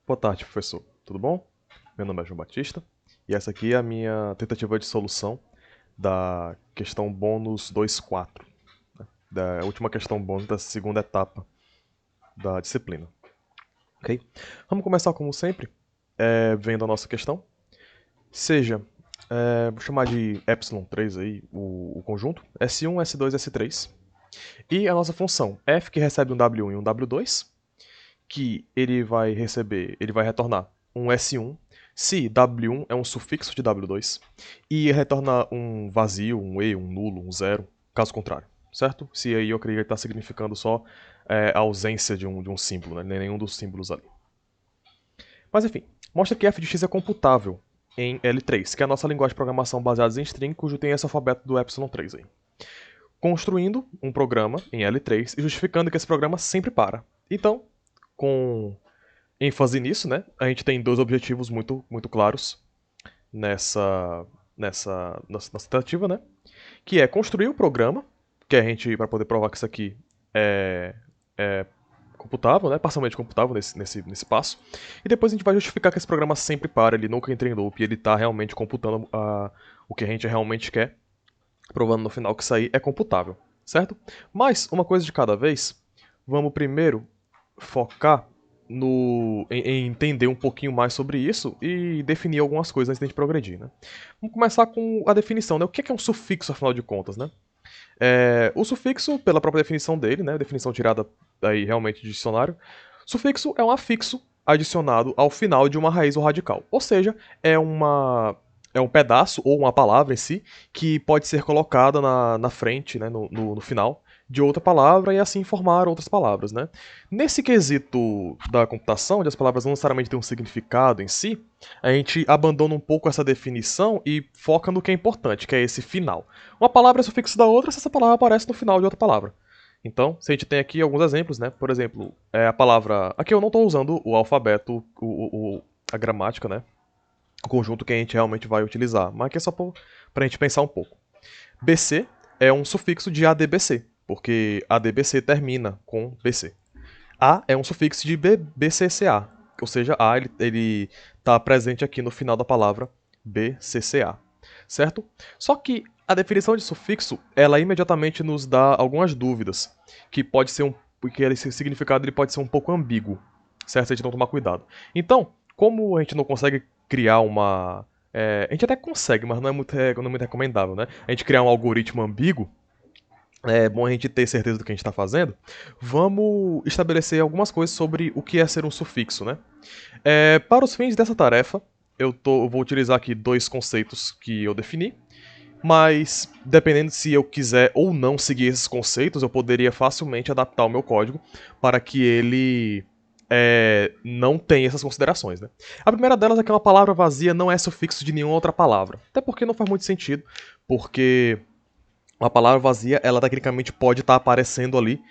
Boa tarde, professor. Tudo bom? Meu nome é João Batista e essa aqui é a minha tentativa de solução da questão bônus 2.4, né? Da última questão bônus da segunda etapa da disciplina. Ok? Vamos começar como sempre, vendo a nossa questão. Seja, vou chamar de epsilon3 aí, o conjunto, S1, S2, S3. E a nossa função f que recebe um W1 e um W2, que ele vai retornar um S1 se W1 é um sufixo de W2 e retorna um vazio, um E, um nulo, um zero, caso contrário, certo? Se aí eu creio que está significando só a ausência de um símbolo, né? Nenhum dos símbolos ali. Mas enfim, mostra que f de x é computável em L3, que é a nossa linguagem de programação baseada em string, cujo tem esse alfabeto do epsilon3 aí. Construindo um programa em L3 e justificando que esse programa sempre para. Então, com ênfase nisso, né, a gente tem dois objetivos muito claros nossa tentativa, né, que é construir o programa, que a gente, para poder provar que isso aqui é computável, né, parcialmente computável nesse passo, e depois a gente vai justificar que esse programa sempre para, ele nunca entra em loop, ele está realmente computando o que a gente realmente quer, provando no final que isso aí é computável, certo? Mas, uma coisa de cada vez, vamos primeiro focar em entender um pouquinho mais sobre isso e definir algumas coisas antes de a gente progredir, né? Vamos começar com a definição, né? O que é um sufixo, afinal de contas, né? O sufixo, pela própria definição dele, né? Definição tirada aí realmente de dicionário, sufixo é um afixo adicionado ao final de uma raiz ou radical. Ou seja, é um pedaço ou uma palavra em si que pode ser colocada na frente, né, no final, de outra palavra e assim formar outras palavras, né? Nesse quesito da computação, onde as palavras não necessariamente têm um significado em si, a gente abandona um pouco essa definição e foca no que é importante, que é esse final. Uma palavra é sufixo da outra se essa palavra aparece no final de outra palavra. Então, se a gente tem aqui alguns exemplos, né? Por exemplo, a palavra... Aqui eu não estou usando o alfabeto, a gramática, né? O conjunto que a gente realmente vai utilizar. Mas aqui é só para a gente pensar um pouco. BC é um sufixo de ADBC, porque ADBC termina com BC. A é um sufixo de BCCA, ou seja, A ele está presente aqui no final da palavra BCCA, certo? Só que a definição de sufixo, ela imediatamente nos dá algumas dúvidas, que pode ser porque esse significado ele pode ser um pouco ambíguo, certo? Se a gente não tomar cuidado. Então, como a gente não consegue criar uma... a gente até consegue, mas não é muito recomendável, né? A gente criar um algoritmo ambíguo, é bom a gente ter certeza do que a gente está fazendo. Vamos estabelecer algumas coisas sobre o que é ser um sufixo, né? Para os fins dessa tarefa, eu vou utilizar aqui dois conceitos que eu defini, mas dependendo se eu quiser ou não seguir esses conceitos, eu poderia facilmente adaptar o meu código para que ele não tenha essas considerações, né? A primeira delas é que uma palavra vazia não é sufixo de nenhuma outra palavra, até porque não faz muito sentido, porque uma palavra vazia, ela tecnicamente pode estar aparecendo ali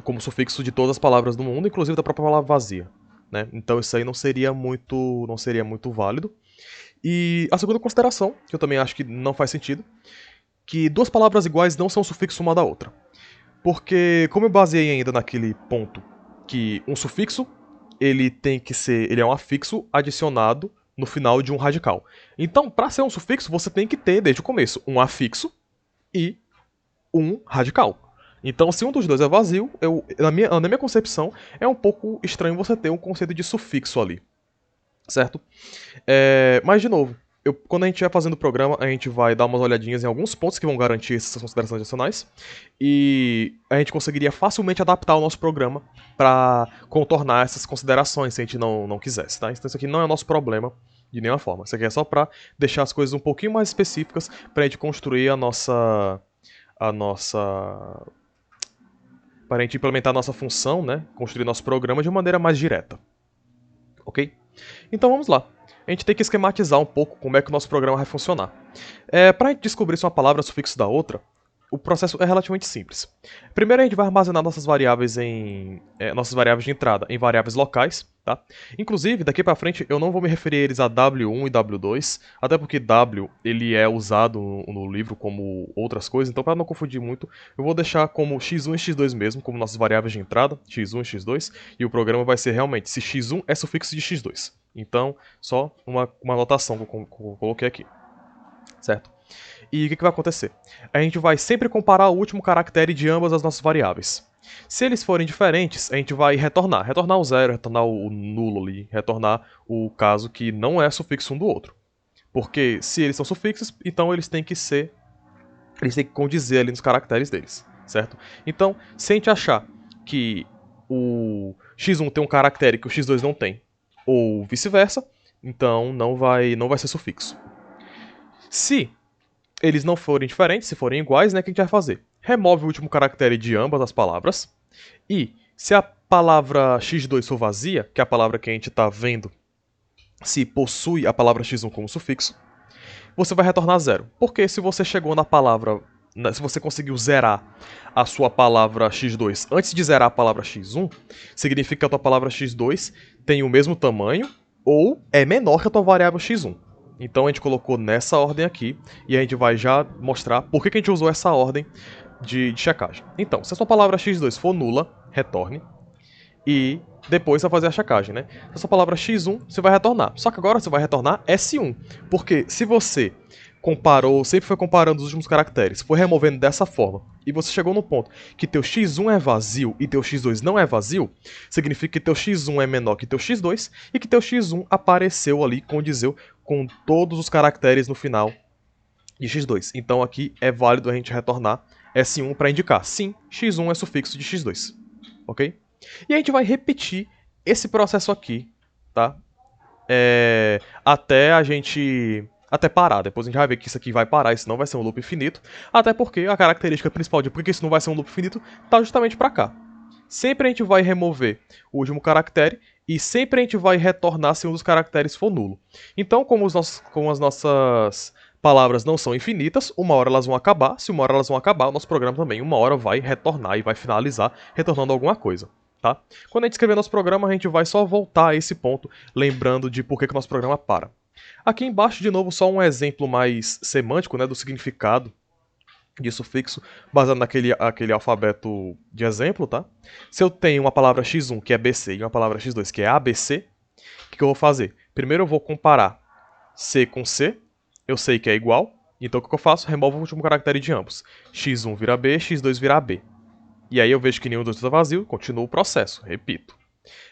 como sufixo de todas as palavras do mundo, inclusive da própria palavra vazia, né? Então isso aí não seria muito válido. E a segunda consideração, que eu também acho que não faz sentido, que duas palavras iguais não são sufixo uma da outra. Porque, como eu baseei ainda naquele ponto que um sufixo, ele é um afixo adicionado no final de um radical. Então, para ser um sufixo, você tem que ter, desde o começo, um afixo e um radical. Então, se um dos dois é vazio, na minha concepção, é um pouco estranho você ter um conceito de sufixo ali. Certo? Mas, de novo, quando a gente estiver fazendo o programa, a gente vai dar umas olhadinhas em alguns pontos que vão garantir essas considerações adicionais. E a gente conseguiria facilmente adaptar o nosso programa para contornar essas considerações se a gente não quisesse. Tá? Então, isso aqui não é o nosso problema de nenhuma forma. Isso aqui é só para deixar as coisas um pouquinho mais específicas para a gente construir para a gente implementar a nossa função, né? Construir nosso programa de maneira mais direta. Ok? Então vamos lá. A gente tem que esquematizar um pouco como é que o nosso programa vai funcionar. Para a gente descobrir se uma palavra é sufixo da outra, o processo é relativamente simples. Primeiro a gente vai armazenar nossas variáveis de entrada em variáveis locais, Tá? Inclusive, daqui para frente eu não vou me referir a eles a W1 e W2, até porque W ele é usado no livro como outras coisas, então para não confundir muito, eu vou deixar como x1 e x2 mesmo, como nossas variáveis de entrada, x1 e x2, e o programa vai ser realmente se x1 é sufixo de x2. Então, só uma anotação que eu coloquei aqui, certo? E o que vai acontecer? A gente vai sempre comparar o último caractere de ambas as nossas variáveis. Se eles forem diferentes, a gente vai retornar. Retornar o zero, retornar o nulo ali, retornar o caso que não é sufixo um do outro. Porque se eles são sufixos, então eles têm que ser. Eles têm que condizer ali nos caracteres deles, certo? Então, se a gente achar que o x1 tem um caractere que o x2 não tem, ou vice-versa, então não vai ser sufixo. Se eles não forem diferentes, se forem iguais, né, o que a gente vai fazer? Remove o último caractere de ambas as palavras. E se a palavra x2 for vazia, que é a palavra que a gente está vendo, se possui a palavra x1 como sufixo, você vai retornar zero. Porque se você chegou na palavra, se você conseguiu zerar a sua palavra x2 antes de zerar a palavra x1, significa que a tua palavra x2 tem o mesmo tamanho ou é menor que a tua variável x1. Então a gente colocou nessa ordem aqui e a gente vai já mostrar por que a gente usou essa ordem de checagem. Então, se a sua palavra x2 for nula, retorne. E depois você vai fazer a checagem, né? Se a sua palavra x1, você vai retornar. Só que agora você vai retornar S1. Porque se você comparou, sempre foi comparando os últimos caracteres, foi removendo dessa forma, e você chegou no ponto que teu x1 é vazio e teu x2 não é vazio, significa que teu x1 é menor que teu x2 e que teu x1 apareceu ali, condizeu com todos os caracteres no final de x2. Então aqui é válido a gente retornar S1 para indicar, sim, x1 é sufixo de x2, ok? E a gente vai repetir esse processo aqui, tá? Até parar. Depois a gente vai ver que isso aqui vai parar, isso não vai ser um loop infinito. Até porque a característica principal de por que isso não vai ser um loop infinito tá justamente para cá. Sempre a gente vai remover o último caractere e sempre a gente vai retornar se um dos caracteres for nulo. Então, como as nossas palavras não são infinitas, uma hora elas vão acabar. Se uma hora elas vão acabar, o nosso programa também uma hora vai retornar e vai finalizar retornando alguma coisa. Tá? Quando a gente escrever nosso programa, a gente vai só voltar a esse ponto, lembrando de por que o nosso programa para. Aqui embaixo, de novo, só um exemplo mais semântico, né, do significado de sufixo, baseado naquele alfabeto de exemplo, tá? Se eu tenho uma palavra x1 que é BC e uma palavra x2 que é ABC, o que eu vou fazer? Primeiro eu vou comparar C com C, eu sei que é igual, então o que eu faço? Removo o último caractere de ambos. x1 vira B, x2 vira AB. E aí eu vejo que nenhum dos dois está vazio, continuo o processo, repito.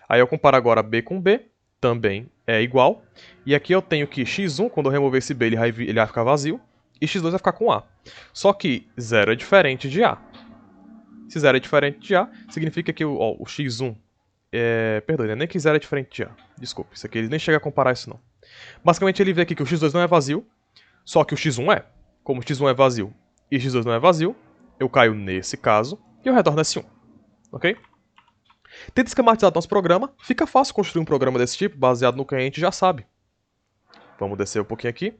Aí eu comparo agora B com B, também é igual. E aqui eu tenho que x1, quando eu remover esse B, ele vai ficar vazio, e x2 vai ficar com A. Só que 0 é diferente de A. Se 0 é diferente de A, significa que o x1 Perdão, nem que 0 é diferente de A. Desculpa, isso aqui ele nem chega a comparar isso não. Basicamente ele vê aqui que o x2 não é vazio, só que o x1 é. Como o x1 é vazio e o x2 não é vazio, eu caio nesse caso e eu retorno S1. Ok? Tenta esquematizar nosso programa. Fica fácil construir um programa desse tipo, baseado no que a gente já sabe. Vamos descer um pouquinho aqui.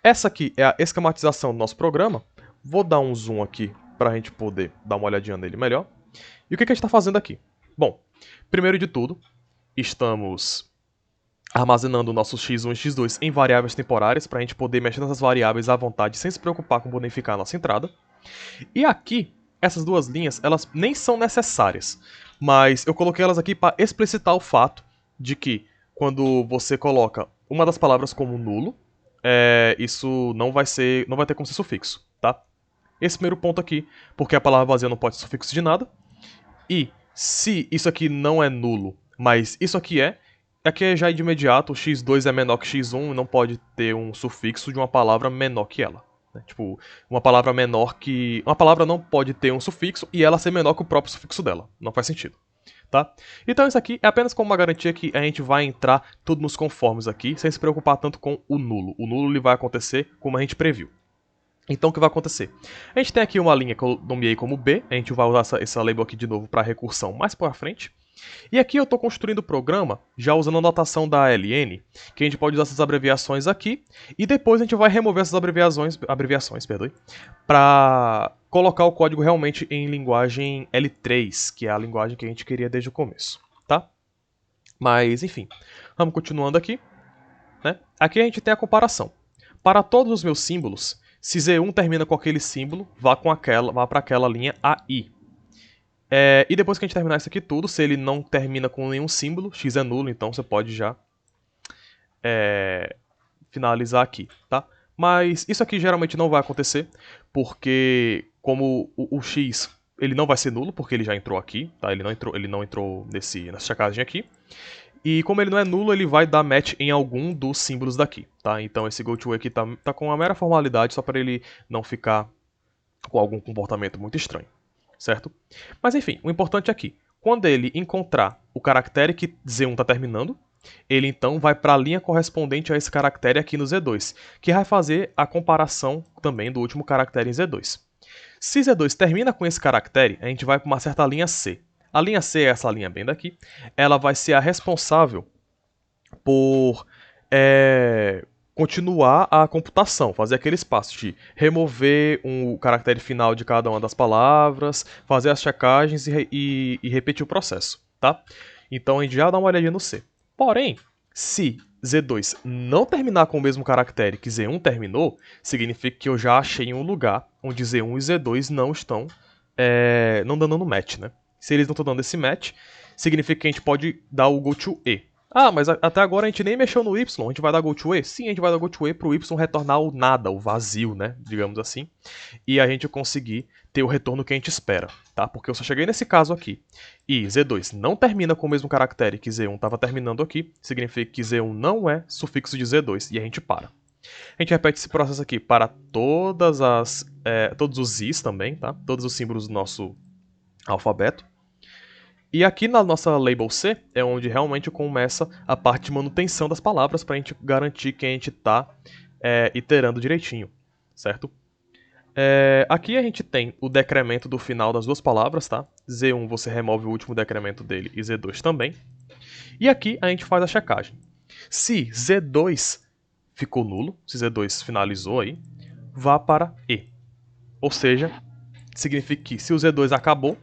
Essa aqui é a esquematização do nosso programa. Vou dar um zoom aqui para a gente poder dar uma olhadinha nele melhor. E o que a gente está fazendo aqui? Bom, primeiro de tudo, estamos armazenando nossos x1 e x2 em variáveis temporárias para a gente poder mexer nessas variáveis à vontade sem se preocupar com bonificar a nossa entrada. E aqui, essas duas linhas, elas nem são necessárias, mas eu coloquei elas aqui para explicitar o fato de que quando você coloca uma das palavras como nulo, isso não vai ter como ser sufixo, tá? Esse primeiro ponto aqui, porque a palavra vazia não pode ser sufixo de nada. E se isso aqui não é nulo, mas isso aqui aqui já de imediato o x2 é menor que x1 e não pode ter um sufixo de uma palavra menor que ela. Tipo, uma palavra menor que... Uma palavra não pode ter um sufixo e ela ser menor que o próprio sufixo dela. Não faz sentido. Tá? Então isso aqui é apenas como uma garantia que a gente vai entrar tudo nos conformes aqui, sem se preocupar tanto com o nulo. O nulo ele vai acontecer como a gente previu. Então o que vai acontecer? A gente tem aqui uma linha que eu nomeei como B, a gente vai usar essa label aqui de novo para recursão mais para frente. E aqui eu estou construindo o programa já usando a notação da ALN, que a gente pode usar essas abreviações aqui, e depois a gente vai remover essas abreviações para colocar o código realmente em linguagem L3, que é a linguagem que a gente queria desde o começo, tá? Mas, enfim, vamos continuando aqui, né? Aqui a gente tem a comparação. Para todos os meus símbolos, se Z1 termina com aquele símbolo, vá para aquela linha AI. E depois que a gente terminar isso aqui tudo, se ele não termina com nenhum símbolo, X é nulo, então você pode já finalizar aqui, tá? Mas isso aqui geralmente não vai acontecer, porque como o X ele não vai ser nulo, porque ele já entrou aqui, tá? Ele não entrou nessa checagem aqui. E como ele não é nulo, ele vai dar match em algum dos símbolos daqui, tá? Então esse goTo aqui tá com uma mera formalidade, só para ele não ficar com algum comportamento muito estranho, certo? Mas enfim, o importante aqui, quando ele encontrar o caractere que Z1 está terminando, ele então vai para a linha correspondente a esse caractere aqui no Z2, que vai fazer a comparação também do último caractere em Z2. Se Z2 termina com esse caractere, a gente vai para uma certa linha C. A linha C é essa linha bem daqui. Ela vai ser a responsável por continuar a computação, fazer aquele espaço de remover o caractere final de cada uma das palavras, fazer as checagens e repetir o processo, tá? Então a gente já dá uma olhadinha no C. Porém, se Z2 não terminar com o mesmo caractere que Z1 terminou, significa que eu já achei um lugar onde Z1 e Z2 não estão não dando match, né? Se eles não estão dando esse match, significa que a gente pode dar o goToE. Ah, mas até agora a gente nem mexeu no Y, a gente vai dar goToE? Sim, a gente vai dar goToE para o Y retornar o nada, o vazio, né? Digamos assim. E a gente conseguir ter o retorno que a gente espera, tá? Porque eu só cheguei nesse caso aqui e Z2 não termina com o mesmo caractere que Z1 estava terminando aqui, significa que Z1 não é sufixo de Z2 e a gente para. A gente repete esse processo aqui para todos os Is também, tá? Todos os símbolos do nosso alfabeto. E aqui na nossa label C é onde realmente começa a parte de manutenção das palavras para a gente garantir que a gente está iterando direitinho, certo? Aqui a gente tem o decremento do final das duas palavras, tá? Z1 você remove o último decremento dele e Z2 também. E aqui a gente faz a checagem. Se Z2 ficou nulo, se Z2 finalizou aí, vá para E. Ou seja, significa que se o Z2 acabou,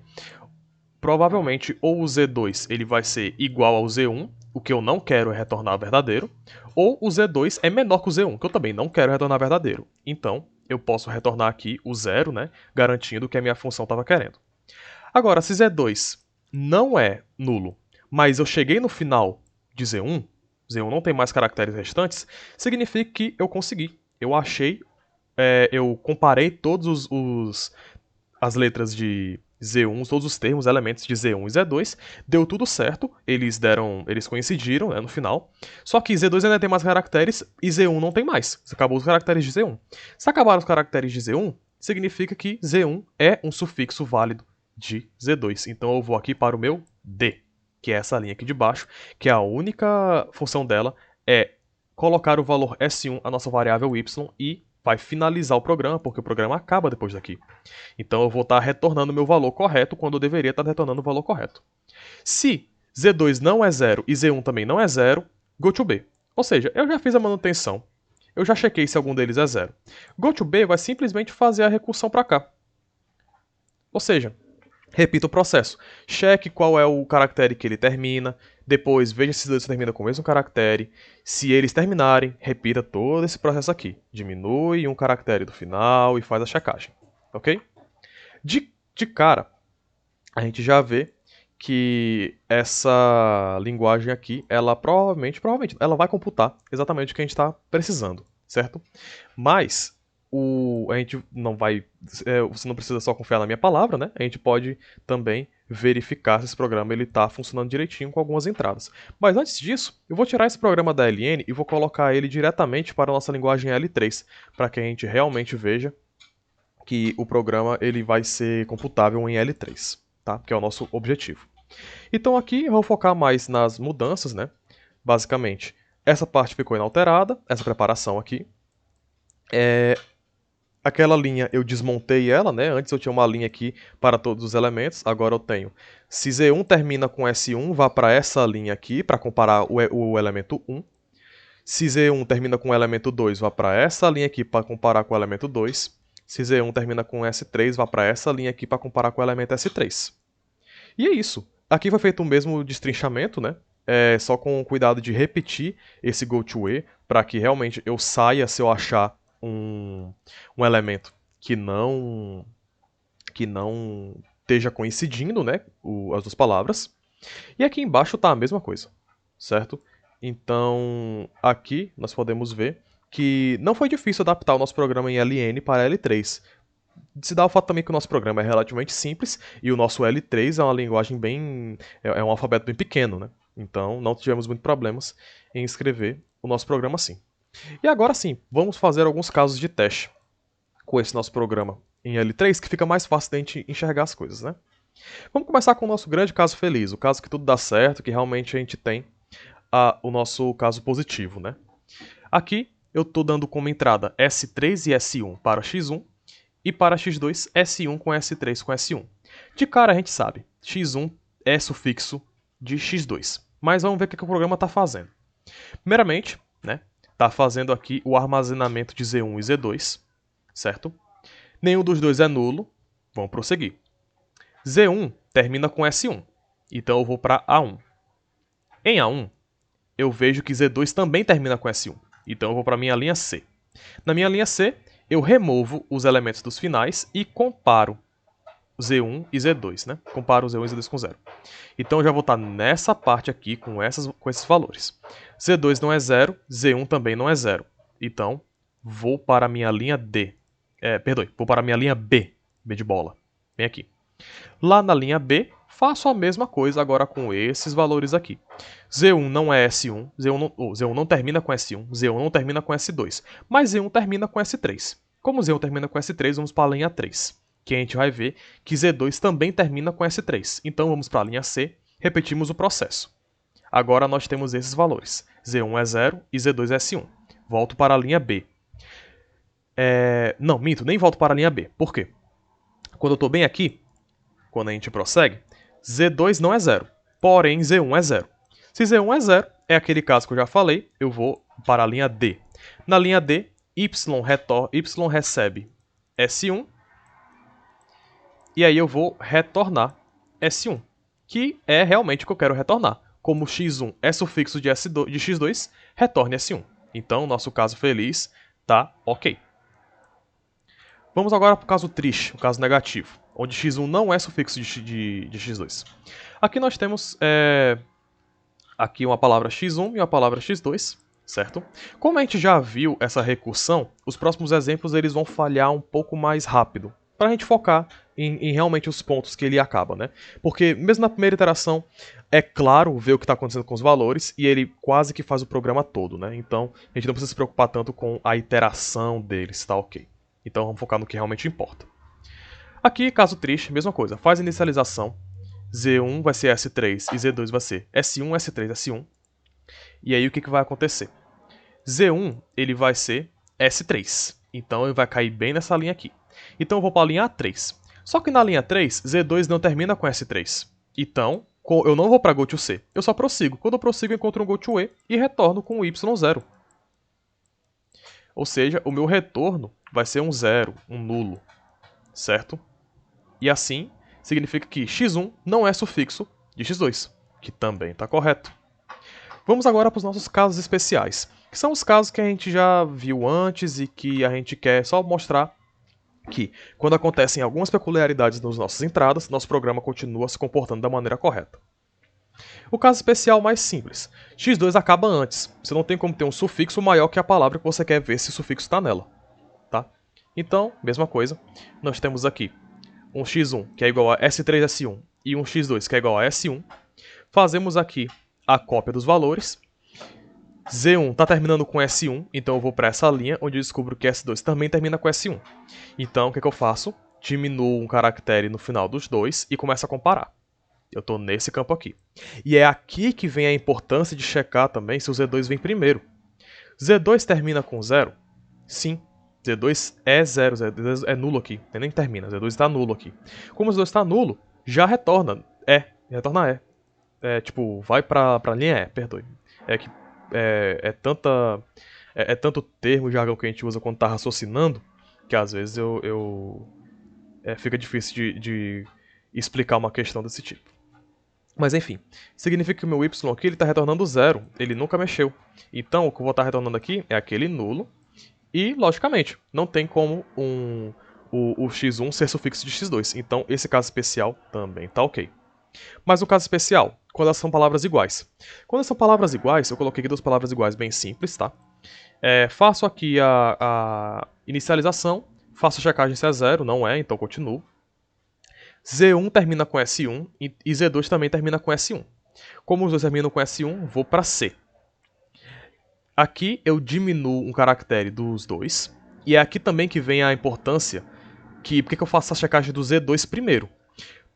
provavelmente ou o Z2 ele vai ser igual ao Z1, o que eu não quero é retornar verdadeiro, ou o Z2 é menor que o Z1, que eu também não quero retornar verdadeiro. Então, eu posso retornar aqui o zero, né, garantindo que a minha função estava querendo. Agora, se Z2 não é nulo, mas eu cheguei no final de Z1, Z1 não tem mais caracteres restantes, significa que eu consegui. Eu achei, eu comparei todos as letras de Z1, todos os termos, elementos de Z1 e Z2, deu tudo certo, eles coincidiram, né, no final. Só que Z2 ainda tem mais caracteres e Z1 não tem mais. Acabou os caracteres de Z1. Se acabaram os caracteres de Z1, significa que Z1 é um sufixo válido de Z2. Então eu vou aqui para o meu D, que é essa linha aqui de baixo, que a única função dela é colocar o valor S1, a nossa variável Y, e vai finalizar o programa, porque o programa acaba depois daqui. Então eu vou estar retornando o meu valor correto quando eu deveria estar retornando o valor correto. Se Z2 não é 0 e Z1 também não é 0, goToB. Ou seja, eu já fiz a manutenção, eu já chequei se algum deles é 0. goToB vai simplesmente fazer a recursão para cá. Ou seja, repita o processo. Cheque qual é o caractere que ele termina. Depois veja se eles terminam com o mesmo caractere. Se eles terminarem, repita todo esse processo aqui. Diminui um caractere do final e faz a checagem. Ok? De cara, a gente já vê que essa linguagem aqui, ela provavelmente, ela vai computar exatamente o que a gente está precisando, certo? Mas a gente não vai, você não precisa só confiar na minha palavra, né? A gente pode também verificar se esse programa ele está funcionando direitinho com algumas entradas. Mas antes disso, eu vou tirar esse programa da LN e vou colocar ele diretamente para a nossa linguagem L3, para que a gente realmente veja que o programa ele vai ser computável em L3, tá? Que é o nosso objetivo. Então aqui eu vou focar mais nas mudanças, né? Basicamente, essa parte ficou inalterada, essa preparação aqui. Aquela linha eu desmontei ela, né? Antes eu tinha uma linha aqui para todos os elementos, agora eu tenho. Se Z1 termina com S1, vá para essa linha aqui para comparar o elemento 1. Se Z1 termina com o elemento 2, vá para essa linha aqui para comparar com o elemento 2. Se Z1 termina com S3, vá para essa linha aqui para comparar com o elemento S3. E é isso. Aqui foi feito o mesmo destrinchamento, né? só com cuidado de repetir esse GoToE para que realmente eu saia se eu achar um elemento que não esteja coincidindo, né, as duas palavras. E aqui embaixo está a mesma coisa, certo? Então, aqui nós podemos ver que não foi difícil adaptar o nosso programa em LN para L3. Se dá o fato também que o nosso programa é relativamente simples e o nosso L3 é uma linguagem bem... é um alfabeto bem pequeno, né? Então, não tivemos muitos problemas em escrever o nosso programa assim. E agora sim, vamos fazer alguns casos de teste com esse nosso programa em L3, que fica mais fácil de a gente enxergar as coisas, né? Vamos começar com o nosso grande caso feliz, o caso que tudo dá certo, que realmente a gente tem o nosso caso positivo, né? Aqui eu estou dando como entrada S3 e S1 para x1 e para x2 S1 com S3 com S1. De cara a gente sabe, x1 é sufixo de x2, mas vamos ver o que o programa está fazendo. Primeiramente, né, está fazendo aqui o armazenamento de Z1 e Z2, certo? Nenhum dos dois é nulo, vamos prosseguir. Z1 termina com S1, então eu vou para A1. Em A1, eu vejo que Z2 também termina com S1, então eu vou para a minha linha C. Na minha linha C, eu removo os elementos dos finais e comparo Z1 e Z2, né? Comparo Z1 e Z2 com 0. Então eu já vou estar nessa parte aqui com esses valores. Z2 não é 0, Z1 também não é 0. Então, vou para a minha linha D. Vou para a minha linha B. B de bola. Vem aqui. Lá na linha B, faço a mesma coisa agora com esses valores aqui. Z1 não é S1, Z1 não termina com S1, Z1 não termina com S2, mas Z1 termina com S3. Como Z1 termina com S3, vamos para a linha 3, que a gente vai ver que Z2 também termina com S3. Então vamos para a linha C, repetimos o processo. Agora nós temos esses valores. Z1 é 0 e Z2 é S1. Volto para a linha B. Não, minto, nem volto para a linha B. Por quê? Quando eu estou bem aqui, quando a gente prossegue, Z2 não é 0, porém Z1 é 0. Se Z1 é 0, é aquele caso que eu já falei, eu vou para a linha D. Na linha D, Y recebe S1, e aí eu vou retornar S1, que é realmente o que eu quero retornar. Como x1 é sufixo de x2, retorne S1. Então, nosso caso feliz tá ok. Vamos agora para o caso triste, o caso negativo, onde x1 não é sufixo de x2. Aqui nós temos aqui uma palavra x1 e uma palavra x2, certo? Como a gente já viu essa recursão, os próximos exemplos eles vão falhar um pouco mais rápido, para a gente focar em realmente os pontos que ele acaba, né? Porque mesmo na primeira iteração, é claro ver o que está acontecendo com os valores e ele quase que faz o programa todo, né? Então a gente não precisa se preocupar tanto com a iteração deles, tá ok? Então vamos focar no que realmente importa. Aqui, caso triste, mesma coisa. Faz a inicialização. Z1 vai ser S3 e Z2 vai ser S1, S3, S1. E aí o que vai acontecer? Z1 ele vai ser S3. Então ele vai cair bem nessa linha aqui. Então eu vou para a linha A3. Só que na linha 3, Z2 não termina com S3. Então eu não vou para GoToC. Eu só prossigo. Quando eu prossigo, eu encontro um GoToE e retorno com o Y0. Ou seja, o meu retorno vai ser um zero, um nulo, certo? E assim, significa que x1 não é sufixo de x2, que também está correto. Vamos agora para os nossos casos especiais, que são os casos que a gente já viu antes e que a gente quer só mostrar que, quando acontecem algumas peculiaridades nas nossas entradas, nosso programa continua se comportando da maneira correta. O caso especial mais simples. x2 acaba antes. Você não tem como ter um sufixo maior que a palavra que você quer ver se o sufixo está nela. Tá? Então, mesma coisa. Nós temos aqui um x1 que é igual a S3S1 e um x2 que é igual a S1. Fazemos aqui a cópia dos valores. Z1 está terminando com S1, então eu vou para essa linha onde eu descubro que S2 também termina com S1. Então, o que eu faço? Diminuo um caractere no final dos dois e começo a comparar. Eu estou nesse campo aqui. E é aqui que vem a importância de checar também se o Z2 vem primeiro. Z2 termina com 0? Sim. Z2 é 0, Z2 é nulo aqui. Nem termina, Z2 está nulo aqui. Como o Z2 está nulo, já retorna retorna tipo, vai para a linha E, perdoe. É tanto termo, jargão que a gente usa quando está raciocinando, que às vezes fica difícil de explicar uma questão desse tipo. Mas enfim, significa que o meu y aqui está retornando 0, ele nunca mexeu. Então o que eu vou estar retornando aqui é aquele nulo, e logicamente, não tem como o x1 ser sufixo de x2, então esse caso especial também está ok. Mas no caso especial, quando elas são palavras iguais. Quando são palavras iguais, eu coloquei aqui duas palavras iguais bem simples, tá? Faço aqui a inicialização, faço a checagem se é 0, não é, então continuo. Z1 termina com S1 e Z2 também termina com S1. Como os dois terminam com S1, vou para C. Aqui eu diminuo um caractere dos dois. E é aqui também que vem a importância por que eu faço a checagem do Z2 primeiro.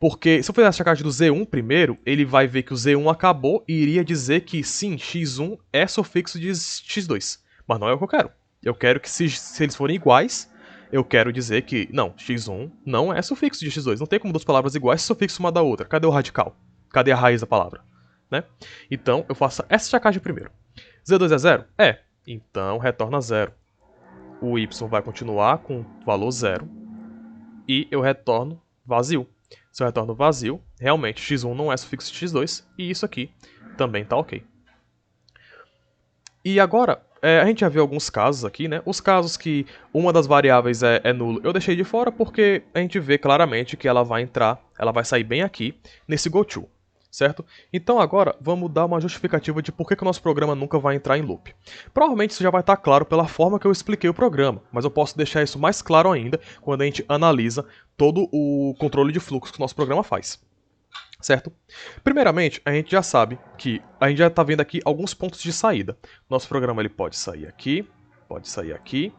Porque se eu fizer a checagem do Z1 primeiro, ele vai ver que o Z1 acabou e iria dizer que sim, X1 é sufixo de X2. Mas não é o que eu quero. Eu quero que se eles forem iguais, eu quero dizer que, não, X1 não é sufixo de X2. Não tem como duas palavras iguais ser sufixo uma da outra. Cadê o radical? Cadê a raiz da palavra? Né? Então, eu faço essa checagem primeiro. Z2 é 0? É. Então, retorna 0. O Y vai continuar com valor 0. E eu retorno vazio. Se eu retorno vazio, realmente x1 não é sufixo de x2, e isso aqui também está ok. E agora, a gente já viu alguns casos aqui, né? Os casos que uma das variáveis é nulo, eu deixei de fora porque a gente vê claramente que ela vai sair bem aqui, nesse goTo, certo? Então agora, vamos dar uma justificativa de por que o nosso programa nunca vai entrar em loop. Provavelmente isso já vai estar claro pela forma que eu expliquei o programa, mas eu posso deixar isso mais claro ainda quando a gente analisa todo o controle de fluxo que o nosso programa faz. Certo? Primeiramente, a gente já sabe que a gente já está vendo aqui alguns pontos de saída. Nosso programa ele pode sair aqui, pode sair aqui,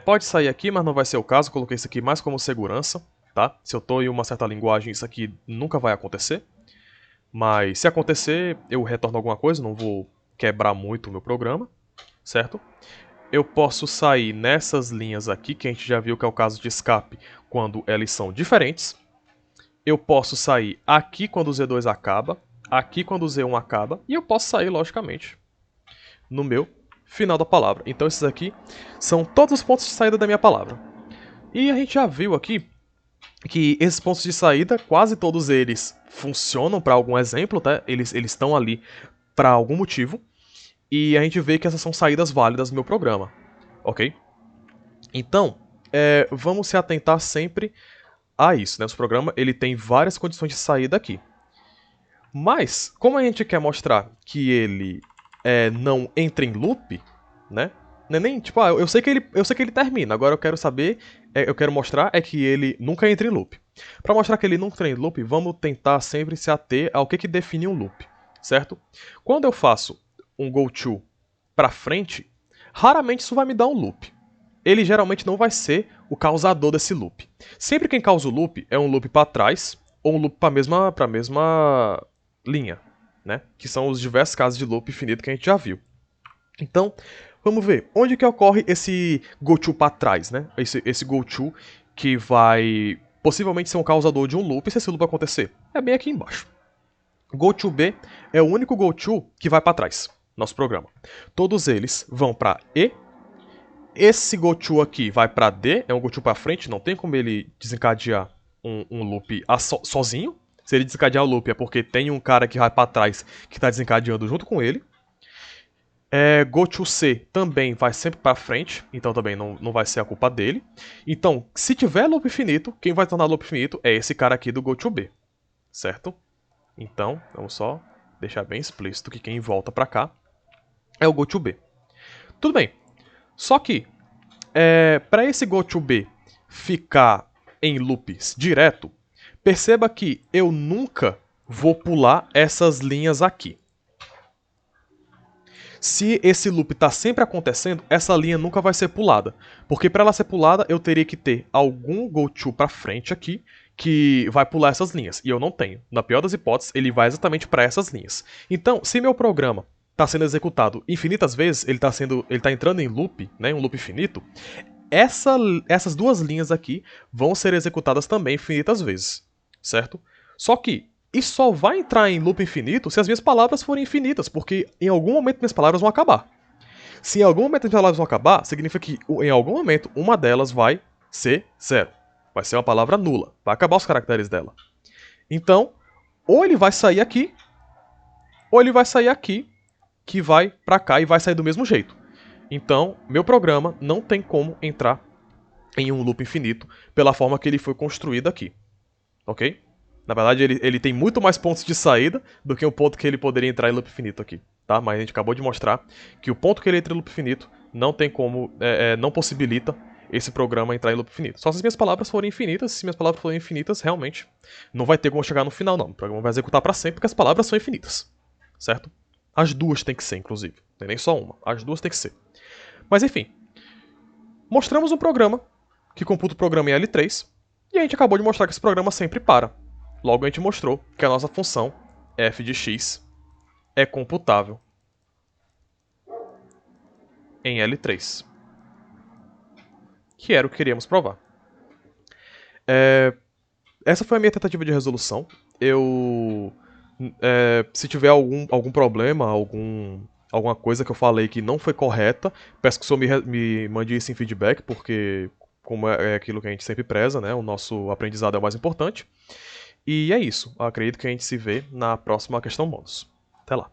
pode sair aqui, mas não vai ser o caso. Coloquei isso aqui mais como segurança, tá? Se eu estou em uma certa linguagem, isso aqui nunca vai acontecer. Mas se acontecer, eu retorno alguma coisa, não vou quebrar muito o meu programa, certo? Eu posso sair nessas linhas aqui, que a gente já viu que é o caso de escape, quando elas são diferentes. Eu posso sair aqui quando o Z2 acaba, aqui quando o Z1 acaba, e eu posso sair, logicamente, no meu final da palavra. Então esses aqui são todos os pontos de saída da minha palavra. E a gente já viu aqui que esses pontos de saída, quase todos eles funcionam para algum exemplo, tá? Eles estão ali para algum motivo. E a gente vê que essas são saídas válidas do meu programa, ok? Então, vamos se atentar sempre a isso, né? O programa ele tem várias condições de saída aqui. Mas, como a gente quer mostrar que ele não entra em loop, né? Não é nem, tipo, eu sei que ele termina, agora eu quero saber, eu quero mostrar que ele nunca entra em loop. Para mostrar que ele nunca entra em loop, vamos tentar sempre se ater ao que define um loop, certo? Quando eu faço um goTo para frente, raramente isso vai me dar um loop. Ele geralmente não vai ser o causador desse loop. Sempre quem causa o loop é um loop para trás ou um loop para a mesma linha, né? Que são os diversos casos de loop infinito que a gente já viu. Então, vamos ver onde que ocorre esse goTo para trás, né? Esse goTo que vai possivelmente ser um causador de um loop se esse loop acontecer. É bem aqui embaixo. goTo B é o único goTo que vai para trás, nosso programa. Todos eles vão para E. Esse goTo aqui vai para D, é um goTo para frente, não tem como ele desencadear um loop sozinho. Se ele desencadear o loop é porque tem um cara que vai para trás que está desencadeando junto com ele. goTo C também vai sempre para frente, então também não vai ser a culpa dele. Então, se tiver loop infinito, quem vai tornar loop infinito é esse cara aqui do goTo B, certo? Então, vamos só deixar bem explícito que quem volta para cá é o goTo B. Tudo bem, só que para esse goTo B ficar em loops direto, perceba que eu nunca vou pular essas linhas aqui. Se esse loop está sempre acontecendo, essa linha nunca vai ser pulada. Porque para ela ser pulada, eu teria que ter algum goTo para frente aqui que vai pular essas linhas. E eu não tenho. Na pior das hipóteses, ele vai exatamente para essas linhas. Então, se meu programa está sendo executado infinitas vezes, ele está entrando em loop, né, um loop infinito, essas duas linhas aqui vão ser executadas também infinitas vezes, certo? Só que isso só vai entrar em loop infinito se as minhas palavras forem infinitas, porque em algum momento minhas palavras vão acabar. Se em algum momento as minhas palavras vão acabar, significa que em algum momento uma delas vai ser zero. Vai ser uma palavra nula, vai acabar os caracteres dela. Então, ou ele vai sair aqui, ou ele vai sair aqui, que vai pra cá e vai sair do mesmo jeito. Então, meu programa não tem como entrar em um loop infinito pela forma que ele foi construído aqui. Ok? Na verdade, ele tem muito mais pontos de saída do que o ponto que ele poderia entrar em loop infinito aqui. Tá? Mas a gente acabou de mostrar que o ponto que ele entra em loop infinito não tem como, não possibilita esse programa entrar em loop infinito. Só se as minhas palavras forem infinitas. Se minhas palavras forem infinitas, realmente não vai ter como chegar no final, não. O programa vai executar para sempre porque as palavras são infinitas. Certo? As duas tem que ser, inclusive. Não tem nem só uma. As duas tem que ser. Mas enfim. Mostramos um programa que computa o programa em L3. E a gente acabou de mostrar que esse programa sempre para. Logo a gente mostrou que a nossa função f de x é computável em L3. Que era o que queríamos provar. Essa foi a minha tentativa de resolução. Se tiver algum problema, alguma coisa que eu falei que não foi correta, peço que o senhor me mande isso em feedback, porque como é aquilo que a gente sempre preza, né? O nosso aprendizado é o mais importante. E é isso. Eu acredito que a gente se vê na próxima questão bônus. Até lá.